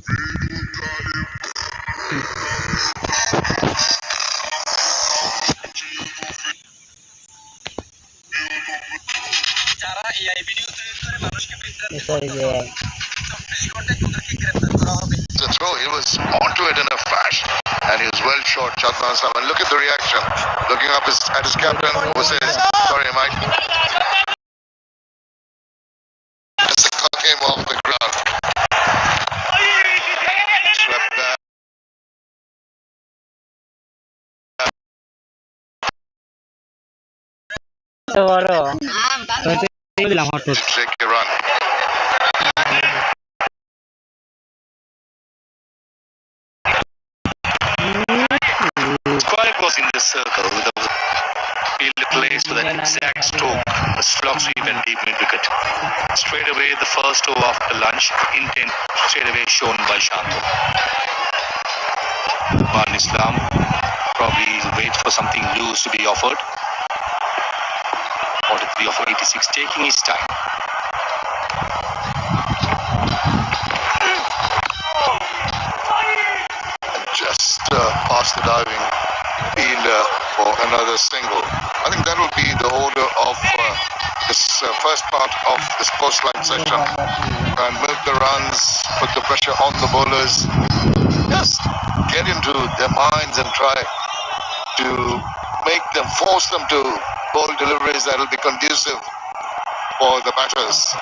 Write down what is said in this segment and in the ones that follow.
The throw, he was onto it in a flash, and he was well short, Chadman Islam. And look at the reaction, looking up at his captain, who says, "Sorry, Mike." As the car came off the ground, swept back. To take a run. Squad was in the circle with a field place with an exact stroke, a slog sweep and deep mid wicket. Straight away, the first over after lunch, intent straight away shown by Shanto. Ban Islam probably wait for something loose to be offered. Order 3 of 86, taking his time. Just past the diving fielder for another single. I think that will be the order of this first part of this coastline section. And milk the runs, put the pressure on the bowlers. Just get into their minds and try to make them, force them to bowl deliveries that will be conducive for the batters.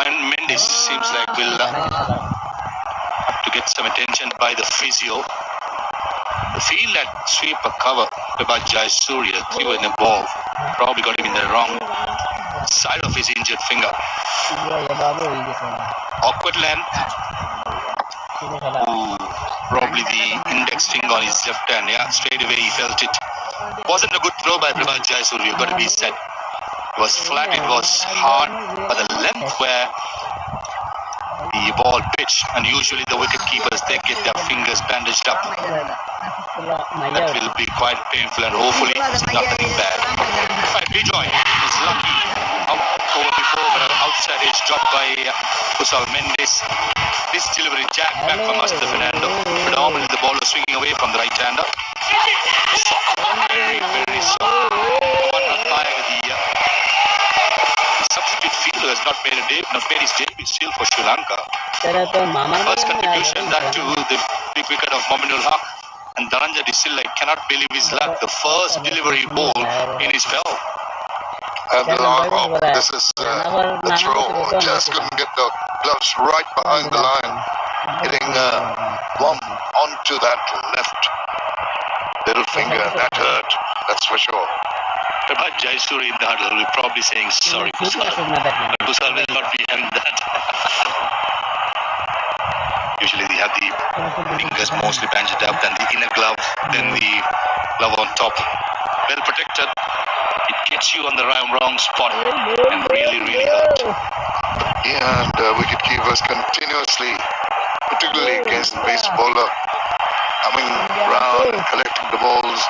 Mendes seems like will have to get some attention by the physio. The field that sweep a cover by Jayasuriya threw in a ball, probably got him in the wrong side of his injured finger. Awkward length. Probably the index finger on his left hand. Yeah, straight away he felt it. Wasn't a good throw by Prabhat Jayasuriya, got to be said. It was flat, it was hard, but the length where the ball pitched, and usually the wicket keepers, they get their fingers bandaged up. That will be quite painful, and hopefully it's nothing bad. Right, Bijoy was lucky over before, but an outside edge dropped by Kusal Mendes. This delivery jack back from Master Fernando. Predominantly the ball was swinging away from the right-hander. Very soft. One run by the substitute fielder has not made his debut still for Sri Lanka. First contribution, that to the big wicket of Mominul Haq. And Dhananjay Disilla cannot believe his luck. The first delivery ball in his spell. And the long hop. This is the throw. Just couldn't get the gloves right behind the line. Hitting one onto that left little finger. That hurt. That's for sure. Prabhat Jayasuriya in the huddle will probably saying sorry, Kusal. But Kusal will not be having that. Usually they have the fingers mostly bandaged up, then the inner glove, then the glove on top. Well protected. It gets you on the wrong spot and really hurt. Yeah, and wicket keepers continuously, particularly against the pace bowler, coming round and collecting the balls,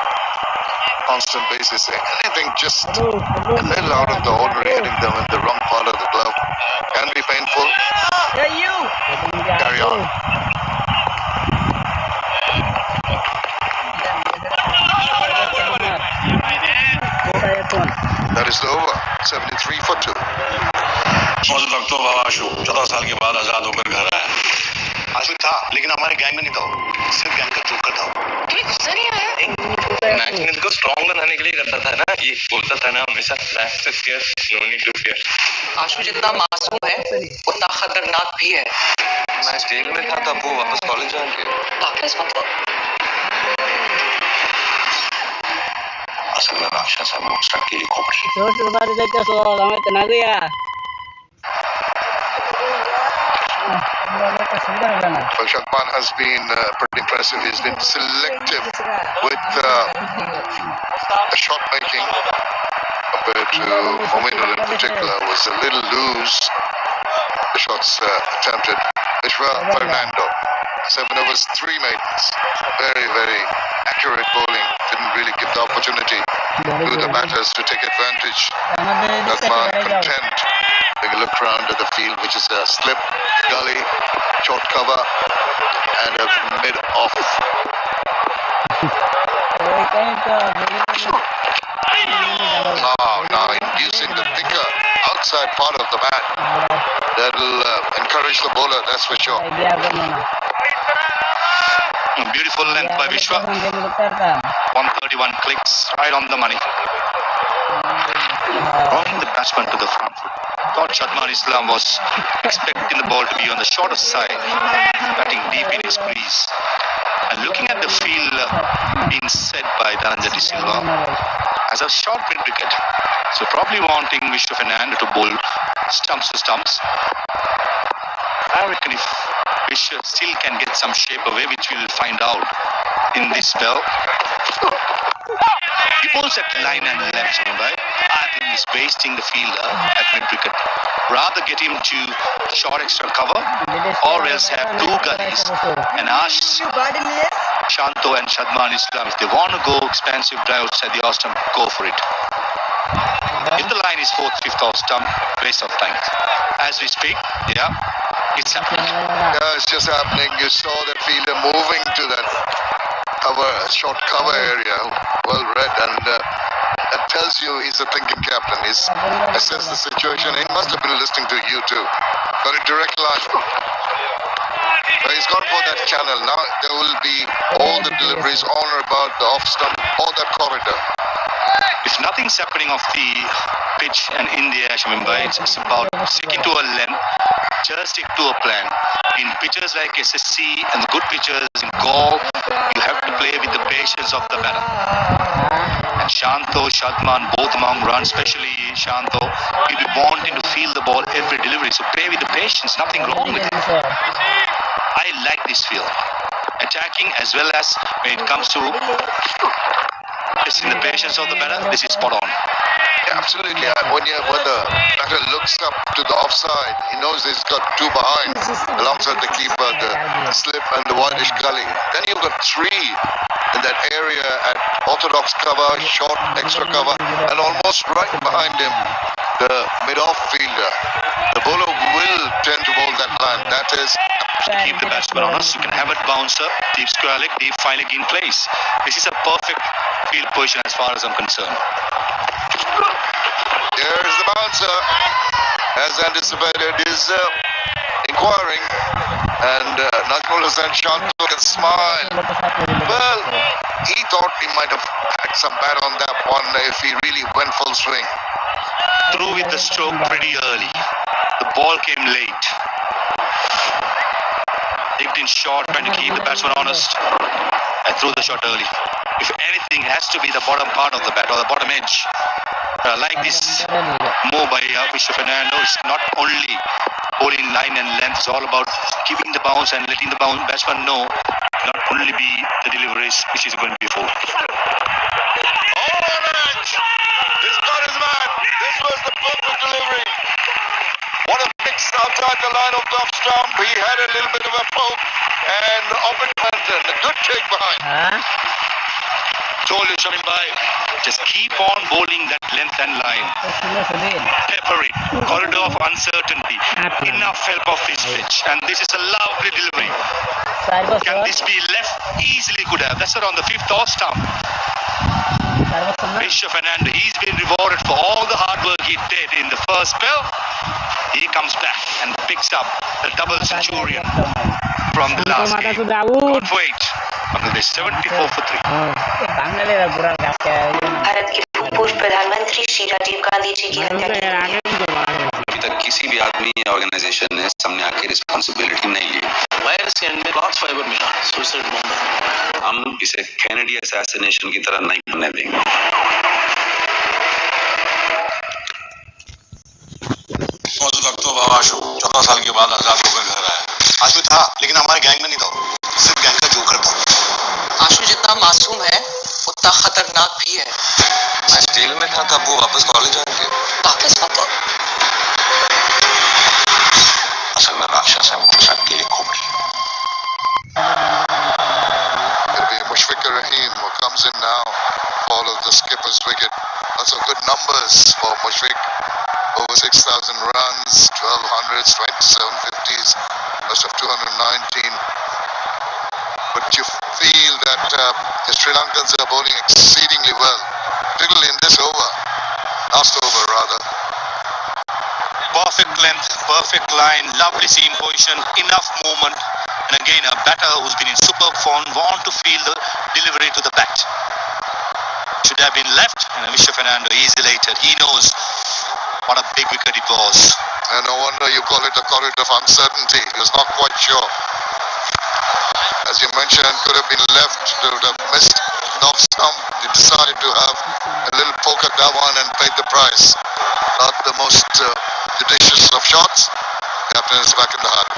constant basis. Anything just a little out of the ordinary, hitting them in the wrong part of the glove can be painful. Carry on. That is the over. 73 for 2. आशु 14 साल के बाद आजाद होकर घर आया। आशु था, लेकिन हमारे gang में नहीं था, सिर्फ गैंग का जोकर था। तुम्हें गुस्सा नहीं आया? मैचमेंट को स्ट्रॉन्ग बनाने के लिए करता था ना, ये बोलता था ना हमेशा back to fear, no need to fear. Ashu जितना मासूम है, उतना खतरनाक भी है। मैं जेल में था तब वो वापस कॉलेज आ गया। वापस मतलब? असल में राक्षस है, वो उसका केली खोपड़ी। Well, Shakman has been pretty impressive. He's been selective with the shot making compared to Mominul in particular. Was a little loose. The shots attempted. Vishwa Fernando, 7 overs, 3 maidens. Very accurate bowling. Didn't really give the opportunity to the batters to take advantage. Shakman tent. Take a look around at the field, which is a slip, gully, short cover, and a mid-off. Now inducing the thicker outside part of the bat. That'll encourage the bowler, that's for sure. Beautiful length by Vishwa. 131 clicks, right on the money. Drawing the batsman to the front foot. Thought Shadman Islam was expecting the ball to be on the shorter side, batting deep in his crease. And looking at the field being set by Dhananjay De Silva as a short mid wicket. So probably wanting Vishwa Fernando to bowl stumps to stumps. I reckon if Vishwa still can get some shape away, which we'll find out in this spell. He bowls at line and left, Mumbai. I think he's wasting the fielder at mid wicket. Rather get him to short extra cover or else have two gullies and ask Shanto and Shadman Islam if they want to go expensive drives at the off stump, go for it. If the line is 4th, 5th off stump, waste of time. As we speak, yeah, it's happening. Yeah, it's just happening. You saw that fielder moving to that short cover area, well read, and that tells you he's a thinking captain. He's assessed the situation. He must have been listening to you too. Got a direct line. But he's gone for that channel. Now there will be all the deliveries on or about the off stump, all that corridor. If nothing's happening off the pitch and in the air, Mumbai, it's about sticking to a length, just stick to a plan. In pitches like SSC and the good pitches in Gaul, you have to play with the patience of the batter. And Shanto, Shadman, both among runs, especially Shanto, he'll be wanting to feel the ball every delivery. So play with the patience, nothing wrong with it. I like this field. Attacking as well as when it comes to testing the patience of the batter, this is spot on. Yeah, absolutely. When the batter looks up to the offside, he knows he's got two behind, alongside the keeper, the slip and the wideish gully. Then you've got three in that area at orthodox cover, short extra cover, and almost right behind him, the mid-off fielder. The bowler will tend to bowl that line. That is to keep the batsman honest. You can have it bouncer, deep square leg, deep fine leg in place. This is a perfect field position as far as I'm concerned. There's the bouncer, as anticipated, is inquiring, and Najmul Hussain Shanto can smile. Well, he thought he might have had some bat on that one if he really went full swing. Through with the stroke pretty early. The ball came late. Hit in short, trying to keep the batsman honest, and threw the shot early. If anything, has to be the bottom part of the bat or the bottom edge. Like this move by Vishwa Fernando, it's not only bowling line and length, it's all about keeping the bounce and letting the batsman know not only be the deliveries which is going to be full. Oh, nice! This got his man. This was the perfect delivery. What a mix outside the line of the off stump. He had a little bit of a poke and off it went in. A good take behind. Told you, Shamil Bhai, just keep on bowling that length and line. Pepper it. Corridor of uncertainty. Enough help of his pitch. And this is a lovely delivery. Can this be left? Easily could have. That's around the 5th off stump. Vishwa Fernando, he's been rewarded for all the hard work he did in the first spell. He comes back and picks up the double centurion from the last game. Can't wait. Bangladesh 74 for 3. Bharat के पूर्व प्रधानमंत्री श्री राजीव गांधी जी की हत्या की अभी तक किसी भी आदमी या ऑर्गेनाइजेशन ने सामने आके रिस्पॉन्सिबिलिटी नहीं ली। में लॉस फाइबर मिला सुसाइड बॉम्ब। हम इसे कैनेडी असैसिनेशन की तरह नहीं बनने देंगे। मौजूद वक्त तो बाबा आशु 14 साल के बाद आजाद होकर घर आया। आशु था लेकिन हमारे गैंग में नहीं था, सिर्फ गैंग का जोकर था। आशु जितना मासूम है उतना खतरनाक भी है। मैं जेल में था तब वो वापस कॉलेज आ गया। वापस असल में राक्षस है, वो सबके लिए खोपड़ी। It'll be Mushfiqur Rahim who comes in now. All of the skipper's wicket. Lots of good numbers for Mushfiq, over 6,000 runs, 12 hundreds, 27 50s, most of 219. But you feel that the Sri Lankans are bowling exceedingly well, particularly in this over, last over rather. Perfect length, perfect line, lovely seam position, enough movement. And again, a batter who's been in superb form, want to feel the delivery to the bat. Should have been left, and Visha Fernando is elated. He knows what a big wicket it was. And no wonder you call it a corridor of uncertainty. He was not quite sure. As you mentioned, could have been left, would have missed the off stump. He decided to have a little poke at that one and paid the price. Not the most judicious of shots. Captain is back in the hut.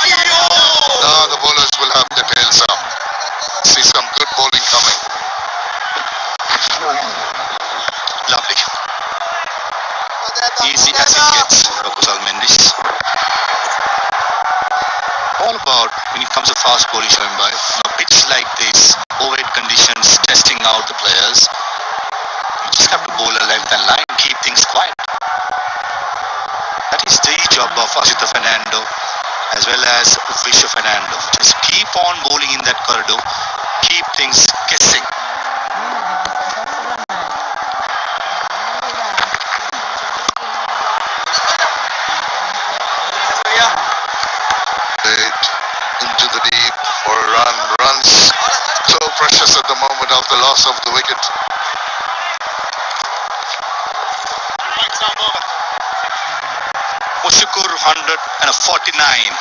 Now the bowlers will have their tails up. See some good bowling coming. Lovely. Easy as it gets for Kusal Mendis. All about when it comes to fast bowling, Shambai. Pitch like this, overhead conditions, testing out the players. You just have to bowl a length and line, keep things quiet. That is the job of Asita Fernando as well as Visha Fernando. Just keep on bowling in that corridor, keep things guessing. Into the deep for a run. Runs so precious at the moment of the loss of the wicket. Mushukur 149.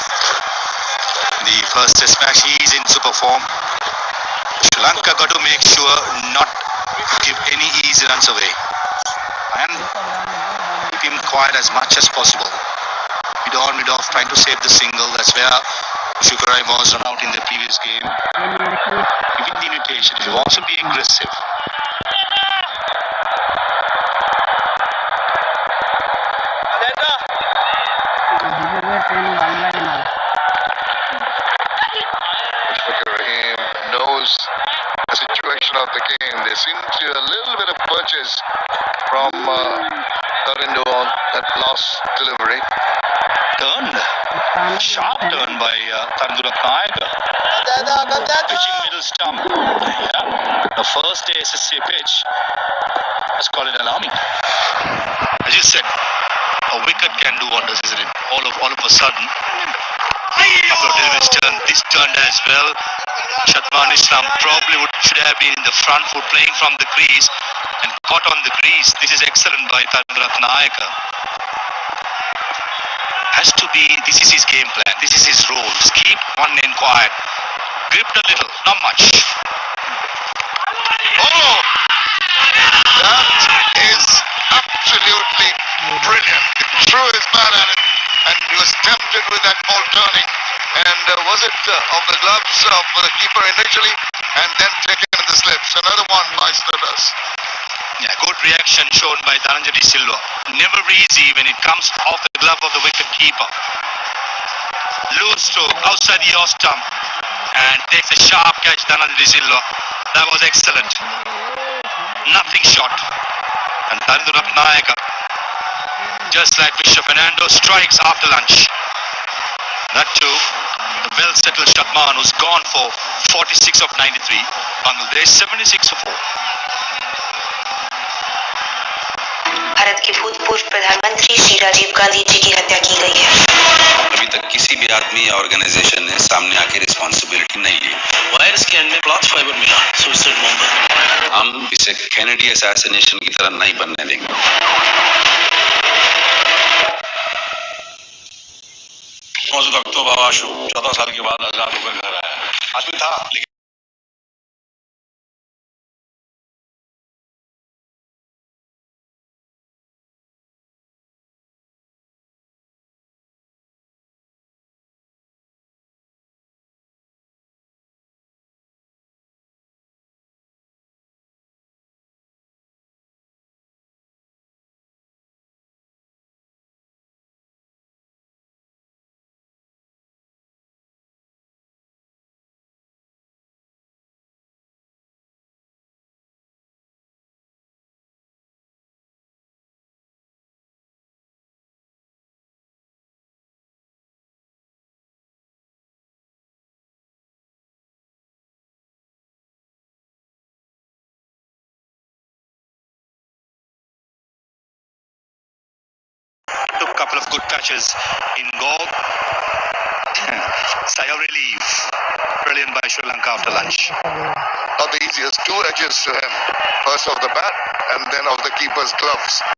The first test match, he is in super form. Sri Lanka got to make sure not give any easy runs away and keep him quiet as much as possible. Mid off, trying to save the single. That's where Shukarai was run out in the previous game. Giving the invitation, he will also be aggressive. Rahim knows the situation of the game. There seemed to be a little bit of purchase from Tarindo on that last delivery. Sharp turn by Tandurat Naika. Pitching middle stump. Yeah. The first day SSC pitch. Let's call it alarming. As you said, a wicket can do wonders, isn't it? All of a sudden, couple of deliveries turned. This turned as well. Shatman Islam probably should have been in the front foot, playing from the crease and caught on the crease. This is excellent by Tandurat Naika. Has to be, this is his game plan, this is his role. Just keep one end quiet. Gripped a little, not much. Oh! That is absolutely brilliant. He threw his bat at it and he was tempted with that ball turning. And was it of the gloves for the keeper initially and then taken in the slips. Another one by Stubbs. Yeah, good reaction shown by Dhananjay Silva. Never easy when it comes off the glove of the wicket keeper. Loose stroke outside the off stump and takes a sharp catch. Dhananjay Silva. That was excellent. Nothing short. And Tandurat Naika, just like Visha Fernando, strikes after lunch. That too, the well-settled Shatman, who's gone for 46 of 93. Bangladesh 76 for 4. Bharat के भूतपूर्व प्रधानमंत्री श्री राजीव गांधी जी की हत्या की गई है। अभी तक किसी भी आदमी या ऑर्गेनाइजेशन ने सामने आके रिस्पॉन्सिबिलिटी नहीं ली। वायरस के एंड में क्लॉथ फाइबर मिला, सुसाइड बॉम्ब। हम इसे कैनेडी असैसिनेशन की तरह नहीं बनने देंगे। मौजूद अक्टूबर 14 साल के बाद आजाद होकर घर आया। आदमी था लेकिन couple of good touches in goal. Sigh of relief. Brilliant by Sri Lanka after lunch. Not the easiest. 2 edges to him. First of the bat and then of the keeper's gloves.